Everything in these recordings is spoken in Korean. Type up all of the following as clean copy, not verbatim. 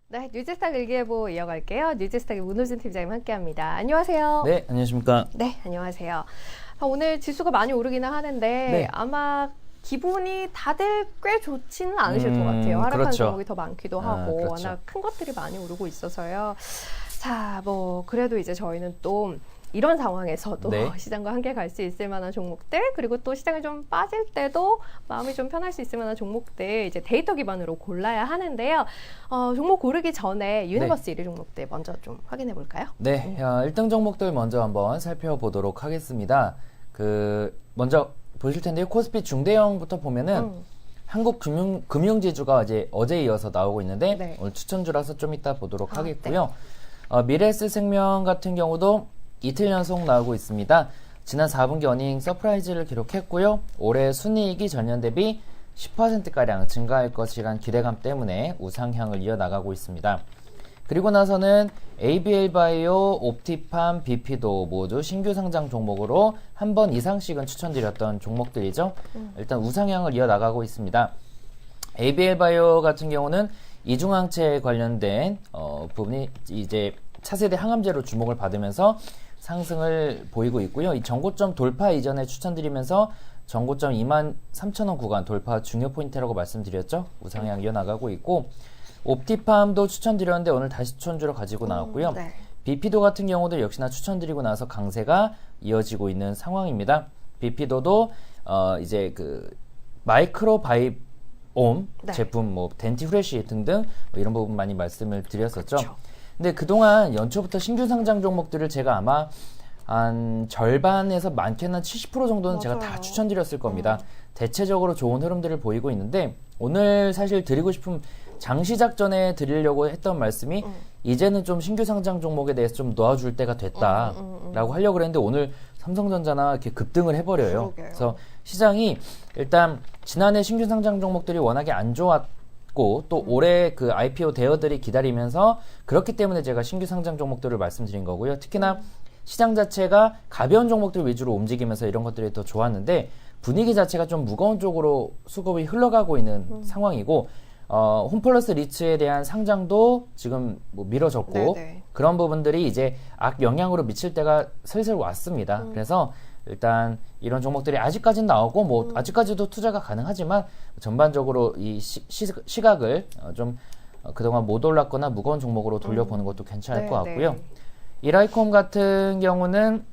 네, 뉴스탁 일기예보 이어갈게요. 뉴스탁의 문호준 팀장님 함께합니다. 안녕하세요. 네, 안녕하십니까. 네, 안녕하세요. 오늘 지수가 많이 오르기는 하는데 네. 아마 기분이 다들 꽤 좋지는 않으실 것 같아요. 하락한 그렇죠. 종목이 더 많기도 하고 그렇죠. 워낙 큰 것들이 많이 오르고 있어서요. 자, 그래도 이제 저희는 또 이런 상황에서도 네. 시장과 함께 갈 수 있을 만한 종목들, 그리고 또 시장이 좀 빠질 때도 마음이 좀 편할 수 있을 만한 종목들 이제 데이터 기반으로 골라야 하는데요. 종목 고르기 전에 유니버스 1위 종목들 먼저 좀 확인해 볼까요? 네, 1등 종목들 먼저 한번 살펴보도록 하겠습니다. 먼저 보실 텐데요. 코스피 중대형부터 보면은 한국 금융지주가 이제 어제 이어서 나오고 있는데 네. 오늘 추천주라서 좀 이따 보도록 하겠고요. 미래에셋생명 같은 경우도 이틀 연속 나오고 있습니다. 지난 4분기 어닝 서프라이즈를 기록했고요. 올해 순이익이 전년 대비 10%가량 증가할 것이란 기대감 때문에 우상향을 이어나가고 있습니다. 그리고 나서는 ABL바이오, 옵티팜, BP도 모두 신규 상장 종목으로 한 번 이상씩은 추천드렸던 종목들이죠. 일단 우상향을 이어나가고 있습니다. ABL바이오 같은 경우는 이중항체에 관련된 부분이 이제 차세대 항암제로 주목을 받으면서 상승을 보이고 있고요. 이 전고점 돌파 이전에 추천드리면서 전고점 23,000원 구간 돌파 중요 포인트라고 말씀드렸죠. 우상향 이어나가고 있고 옵티팜도 추천드렸는데 오늘 다시 추천주로 가지고 나왔고요. 네. BP도 같은 경우도 역시나 추천드리고 나서 강세가 이어지고 있는 상황입니다. BP도도 이제 마이크로바이옴 네. 제품, 덴티프레쉬 등등 이런 부분 많이 말씀을 드렸었죠. 그렇죠. 근데 그동안 연초부터 신규 상장 종목들을 제가 아마 한 절반에서 많게는 한 70% 정도는 제가 다 맞아요. 추천드렸을 겁니다. 대체적으로 좋은 흐름들을 보이고 있는데 오늘 사실 드리고 싶은 장시작 전에 드리려고 했던 말씀이 이제는 좀 신규 상장 종목에 대해서 좀 놓아줄 때가 됐다라고 하려고 그랬는데 오늘 삼성전자나 이렇게 급등을 해버려요. 그러게요. 그래서 시장이 일단 지난해 신규 상장 종목들이 워낙에 안 좋았고 또 올해 그 IPO 대여들이 기다리면서 그렇기 때문에 제가 신규 상장 종목들을 말씀드린 거고요. 특히나 시장 자체가 가벼운 종목들 위주로 움직이면서 이런 것들이 더 좋았는데 분위기 자체가 좀 무거운 쪽으로 수급이 흘러가고 있는 상황이고 홈플러스 리츠에 대한 상장도 지금 미뤄졌고 네네. 그런 부분들이 이제 악영향으로 미칠 때가 슬슬 왔습니다. 그래서 일단 이런 종목들이 아직까지는 나오고 아직까지도 투자가 가능하지만 전반적으로 이 시각을 좀 그동안 못 올랐거나 무거운 종목으로 돌려보는 것도 괜찮을 것 같고요. 이라이콤 같은 경우는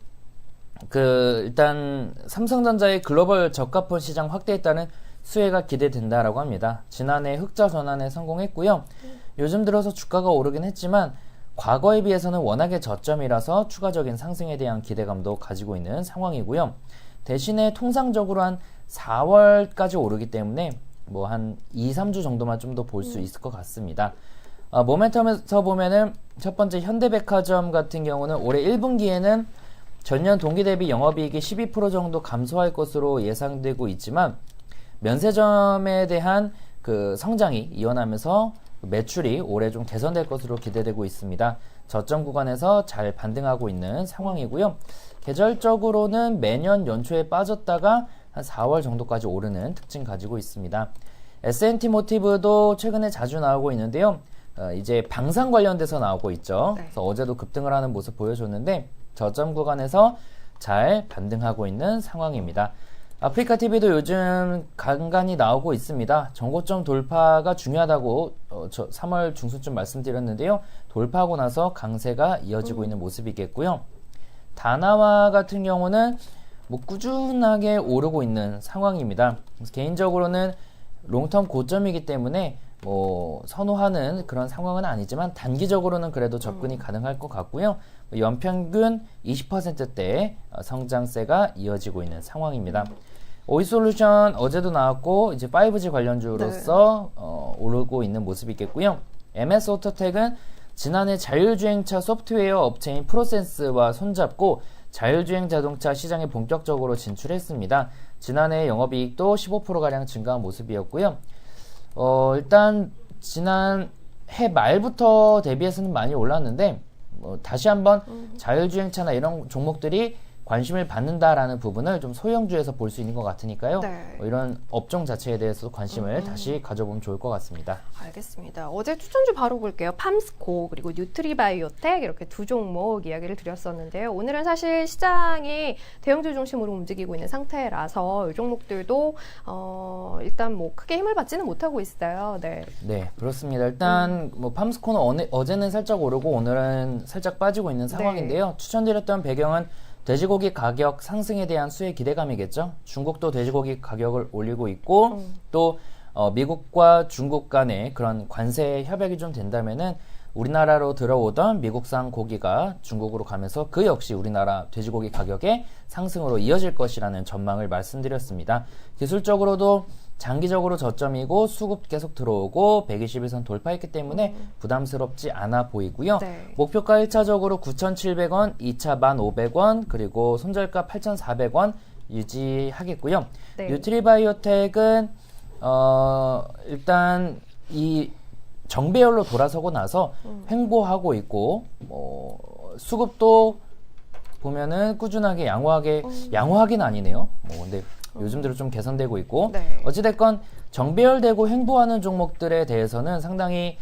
일단 삼성전자의 글로벌 저가폰 시장 확대에 따른 수혜가 기대된다라고 합니다. 지난해 흑자 전환에 성공했고요. 요즘 들어서 주가가 오르긴 했지만 과거에 비해서는 워낙에 저점이라서 추가적인 상승에 대한 기대감도 가지고 있는 상황이고요. 대신에 통상적으로 한 4월까지 오르기 때문에 한 2, 3주 정도만 좀 더 볼 수 있을 것 같습니다. 모멘텀에서 보면은 첫 번째 현대백화점 같은 경우는 올해 1분기에는 전년 동기 대비 영업이익이 12% 정도 감소할 것으로 예상되고 있지만 면세점에 대한 성장이 이어나면서 매출이 올해 좀 개선될 것으로 기대되고 있습니다. 저점 구간에서 잘 반등하고 있는 상황이고요. 계절적으로는 매년 연초에 빠졌다가 한 4월 정도까지 오르는 특징 가지고 있습니다. S&T 모티브도 최근에 자주 나오고 있는데요. 이제 방산 관련돼서 나오고 있죠. 네. 그래서 어제도 급등을 하는 모습 보여줬는데 저점 구간에서 잘 반등하고 있는 상황입니다. 아프리카 TV도 요즘 간간히 나오고 있습니다. 정고점 돌파가 중요하다고 3월 중순쯤 말씀드렸는데요. 돌파하고 나서 강세가 이어지고 있는 모습이겠고요. 다나와 같은 경우는 꾸준하게 오르고 있는 상황입니다. 그래서 개인적으로는 롱텀 고점이기 때문에 선호하는 그런 상황은 아니지만 단기적으로는 그래도 접근이 가능할 것 같고요. 연평균 20%대 성장세가 이어지고 있는 상황입니다. 오이솔루션 어제도 나왔고 이제 5G 관련주로서 오르고 있는 모습이겠고요. MS 오토텍은 지난해 자율주행차 소프트웨어 업체인 프로센스와 손잡고 자율주행 자동차 시장에 본격적으로 진출했습니다. 지난해 영업이익도 15%가량 증가한 모습이었고요. 일단 지난 해 말부터 대비해서는 많이 올랐는데 다시 한번 자율주행차나 이런 종목들이 관심을 받는다라는 부분을 좀 소형주에서 볼 수 있는 것 같으니까요. 네. 이런 업종 자체에 대해서 관심을 다시 가져보면 좋을 것 같습니다. 알겠습니다. 어제 추천주 바로 볼게요. 팜스코 그리고 뉴트리바이오텍 이렇게 두 종목 이야기를 드렸었는데요. 오늘은 사실 시장이 대형주 중심으로 움직이고 있는 상태라서 이 종목들도 일단 뭐 크게 힘을 받지는 못하고 있어요. 네. 네, 그렇습니다. 일단 뭐 팜스코는 어제는 살짝 오르고 오늘은 살짝 빠지고 있는 상황인데요. 추천드렸던 배경은 돼지고기 가격 상승에 대한 수혜 기대감이겠죠. 중국도 돼지고기 가격을 올리고 있고 또 미국과 중국 간의 그런 관세 협약이 좀 된다면은 우리나라로 들어오던 미국산 고기가 중국으로 가면서 그 역시 우리나라 돼지고기 가격의 상승으로 이어질 것이라는 전망을 말씀드렸습니다. 기술적으로도 장기적으로 저점이고 수급 계속 들어오고 121선 돌파했기 때문에 부담스럽지 않아 보이고요. 네. 목표가 1차적으로 9,700원, 2차 1,500원, 그리고 손절가 8,400원 유지하겠고요. 네. 뉴트리바이오텍은 일단 이 정배열로 돌아서고 나서 횡보하고 있고 수급도 보면은 꾸준하게 양호하긴 아니네요. 근데 요즘 들어 좀 개선되고 있고 네. 어찌됐건 정배열되고 횡보하는 종목들에 대해서는 상당히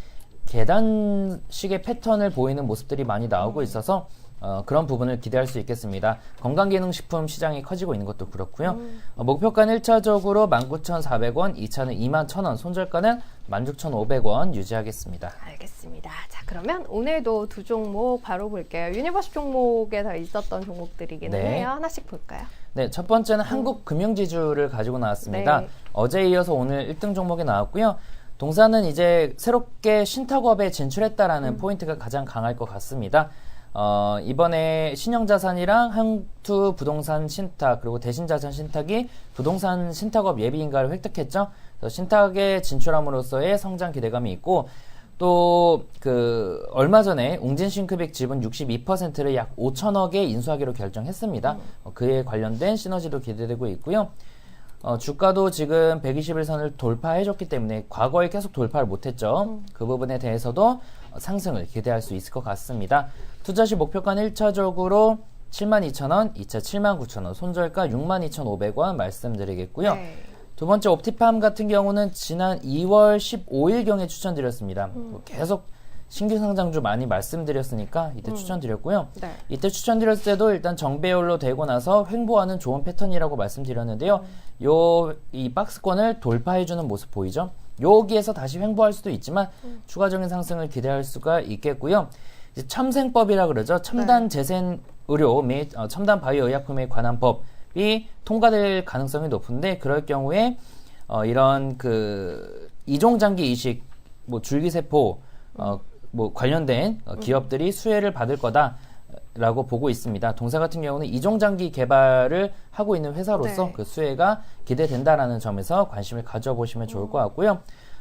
계단식의 패턴을 보이는 모습들이 많이 나오고 있어서 그런 부분을 기대할 수 있겠습니다. 건강기능식품 시장이 커지고 있는 것도 그렇고요. 목표가는 1차적으로 19,400원, 2차는 21,000원, 손절가는 16,500원 유지하겠습니다. 알겠습니다. 자, 그러면 오늘도 두 종목 바로 볼게요. 유니버스 종목에 다 있었던 종목들이기는 네. 해요. 하나씩 볼까요? 네, 첫 번째는 한국금융지주를 가지고 나왔습니다. 네. 어제에 이어서 오늘 1등 종목이 나왔고요. 동사는 이제 새롭게 신탁업에 진출했다라는 포인트가 가장 강할 것 같습니다. 이번에 신영자산이랑 한투 부동산 신탁 그리고 대신자산 신탁이 부동산 신탁업 예비인가를 획득했죠. 그래서 신탁에 진출함으로써의 성장 기대감이 있고 또 얼마 전에 웅진싱크빅 지분 62%를 약 5천억에 인수하기로 결정했습니다. 그에 관련된 시너지도 기대되고 있고요. 주가도 지금 121선을 돌파해줬기 때문에 과거에 계속 돌파를 못했죠. 그 부분에 대해서도 상승을 기대할 수 있을 것 같습니다. 투자시 목표가는 1차적으로 72,000원, 2차 79,000원, 손절가 62,500원 말씀드리겠고요. 네. 두 번째 옵티팜 같은 경우는 지난 2월 15일경에 추천드렸습니다. 계속 신규 상장주 많이 말씀드렸으니까 이때 추천드렸고요. 네. 이때 추천드렸을 때도 일단 정배열로 되고 나서 횡보하는 좋은 패턴이라고 말씀드렸는데요. 이 박스권을 돌파해주는 모습 보이죠? 여기에서 다시 횡보할 수도 있지만 추가적인 상승을 기대할 수가 있겠고요. 이제 첨생법이라 그러죠. 첨단 재생 의료 및 첨단 바이오 의약품에 관한 법이 통과될 가능성이 높은데 그럴 경우에 이런 이종장기 이식, 줄기세포 관련된 기업들이 수혜를 받을 거다라고 보고 있습니다. 동사 같은 경우는 이종장기 개발을 하고 있는 회사로서 네. 그 수혜가 기대된다라는 점에서 관심을 가져보시면 좋을 것 같고요.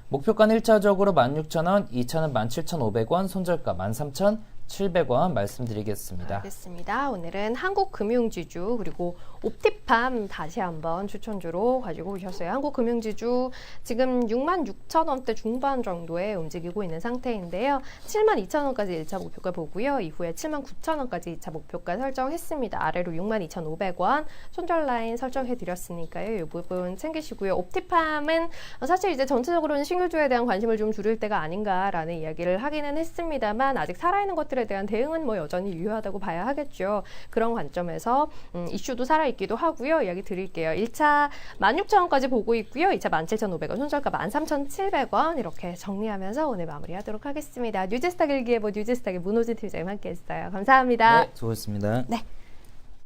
목표가는 1차적으로 16,000원, 2차는 17,500원, 손절가 13,700원 말씀드리겠습니다. 알겠습니다. 오늘은 한국금융지주 그리고 옵티팜 다시 한번 추천주로 가지고 오셨어요. 한국금융지주 지금 66,000원대 중반 정도에 움직이고 있는 상태인데요. 72,000원까지 1차 목표가 보고요. 이후에 79,000원까지 2차 목표가 설정했습니다. 아래로 62,500원 손절 라인 설정해드렸으니까요. 이 부분 챙기시고요. 옵티팜은 사실 이제 전체적으로는 신규주에 대한 관심을 좀 줄일 때가 아닌가라는 이야기를 하기는 했습니다만 아직 살아있는 것들에 대한 대응은 여전히 유효하다고 봐야 하겠죠. 그런 관점에서 이슈도 살아있기도 하고요. 이야기 드릴게요. 1차 16,000원까지 보고 있고요. 2차 17,500원, 손절가 13,700원 이렇게 정리하면서 오늘 마무리하도록 하겠습니다. 뉴즈스탁 일기예보 뉴즈스탁의 문호진 팀장님 함께했어요. 감사합니다. 네, 수고하셨습니다. 네.